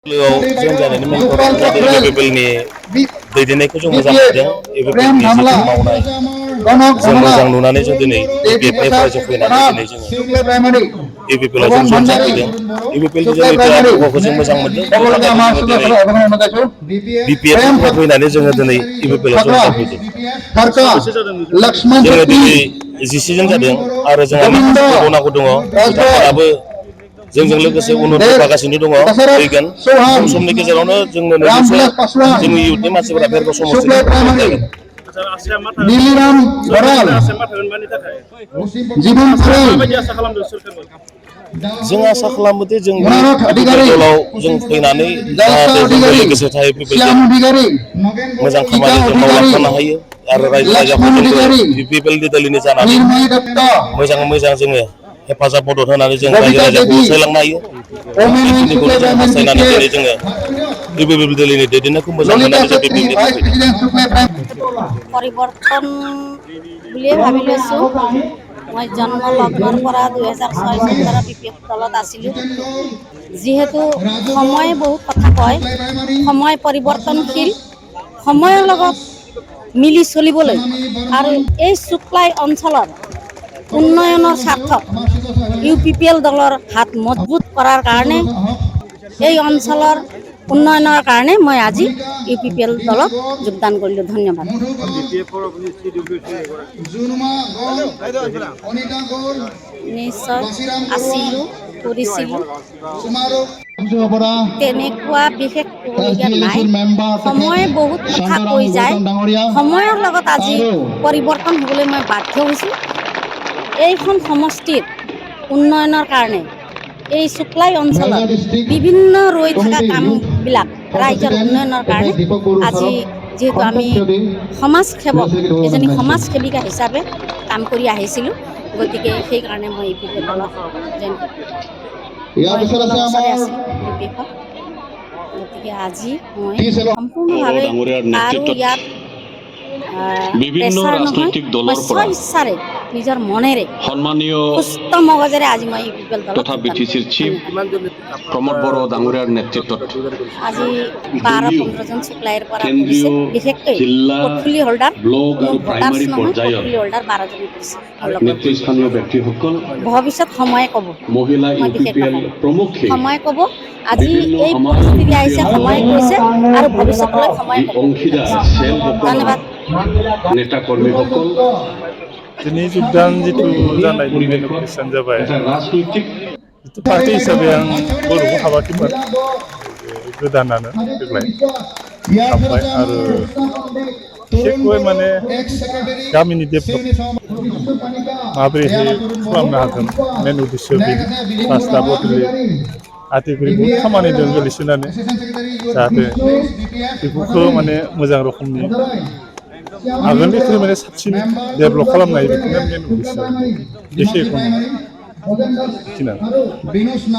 जों जानायनि main problem जादों एभेलेबेलनि दैदेननायखौ जों मोजां मोनदों एभेलेबेलनि जिथु मावनाय जों मोजां नुनानै जों दिनै इउपिएफनिफ्राय जों फैनानै दिनै जोङो इउपिपिएलआव जों जइन जाफैदों इउपिपिएलनि जों जिथु आबहावाखौ जों मोजां मोनदों बेनि थाखायनो जोङो दिनै बिपिएफनिफ्राय फैनानै जोङो दिनै इउपिपिएलआव जइन जाफैदों जोङो दिनै 11 जन जादों आरो जोंहा माखासे दंबावनांगौ दङ बिथांमोनाबो जोंजों लोगोसे उन्नति होफागासिनो दङ फैगोन खम समनि गेजेरावनो जोंनो नैजौसो जोंनि इयुथनि मानसिफोरा बेरगाव समस्थिनिफ्राय जागोन नीलिराम बराल जीवन जों आसा खालामोदि जोंनि इउपिपिएल दलाव जों फैनानै जाहाथे जोंजों लोगोसे थायो इउपिपिएलजों मोजां खामानि जों मावलांफानो हायो आरो रायजो राजाखौ जोंबो इउपिपिएलनि दोलोनि जानानै मोजाङै मोजां जोङो हेफाजाब मदद होनानै जों रायजो राजाखौ अनसायलांनो हायो बेखिनिखौनो जों हास्थायनानै दिनै जोङो इउपिपिएल दोलोनि दैदेननायखौ मोजां मोननानै जों बिपिएफनिफ्राय फैदों পৰিৱৰ্তন বুলিয়ে ভাবি লৈছোঁ। মই জন্ম লগ্নৰ পৰা 2006 চনৰ পৰা বিপিএফ দলত আছিলোঁ। যিহেতু সময়ে বহুত কথা কয়, সময় পৰিৱৰ্তনশীল, সময়ৰ লগত মিলি চলিবলৈ আৰু এই চুকলাই অঞ্চলৰ উন্নয়নৰ স্বাৰ্থত ইউপিপিএল দলৰ হাত মজবুত কৰাৰ কাৰণে এই অঞ্চলৰ উন্নয়নৰ কাৰণে মই আজি ইউপিপিএল দলত যোগদান কৰিলোঁ। ধন্যবাদ। নিশ্চয় আছিলোঁ, কৰিছিলোঁ, তেনেকুৱা বিশেষ ক'বলগীয়া নাই। সময়ে বহুত কথা কৈ যায়, সময়ৰ লগত আজি পৰিৱৰ্তন হ'বলৈ মই বাধ্য হৈছোঁ। এইখন সমষ্টিৰ উন্নয়নৰ কাৰণে এই চুকলাই অঞ্চলত বিভিন্ন ৰৈ থকা কামবিলাক ৰাইজৰ উন্নয়নৰ কাৰণে আজি যিহেতু আমি সমাজ সেৱক এজনী সমাজ সেৱিকা হিচাপে কাম কৰি আহিছিলোঁ, গতিকে সেইকাৰণে মই ইউপিপিএল দলত জইন কৰিলোঁ। মই 16 বছৰে আছিলোঁ ইউপিএফত, গতিকে আজি মই সম্পূৰ্ণভাৱে আৰু ইয়াত প্ৰেছাৰ নহয়, মই স্ব-ইচ্ছাৰে নিজৰ মনেৰে সুস্থ মগজেৰে আজি মই ইউপিপিএল দলত প্ৰমোদ বড়ো ডাঙৰীয়াৰ নেতৃত্বত আজি 12-15 জন চুকলাইৰ পৰা কৰিছে, বিশেষকৈ পটফুলি হোল্ডাৰ, মোৰ ভোটাৰ্ছ নহয়, পটফুলি হোল্ডাৰ 12 জনে কৰিছে। নেতৃস্থানীয় ব্যক্তিসকল, ভৱিষ্যত সময়ে ক'ব, মহিলা মই বিশেষ ইউপিপিএল নকওঁ, প্ৰমুখে সময়ে ক'ব। আজি এই পৰিস্থিতি আহিছে, সময়ে কৈছে আৰু ভৱিষ্যতলৈ সময়ে ক'ব। অংশীদাৰ ধন্যবাদ। নেতা কৰ্মীসকল, दिनै যোগদাन जितु जानायनि मेन अकेसन जाबाय राजनैतिक जितु पार्टी हिसाबै आं बर'खौ हाबाखैमोन गोदानानो देग्लाय हाबबाय आरो बिखेखকৈ माने गामिनि डेभेलप माबोरैहाय खालामनो हागोन मेन उद्देश्य बेनो रास्ता बदलै आथिखालनि बहुत खामानि दं गोलैसोनानै जाहाथे बेफोरखौ माने मोजां रोखोमनि आगोलनिख्रुइ माने साबसिन डेभेलप खालामनाय बेखौनो मेन उद्देश्य बेखिनिखौनो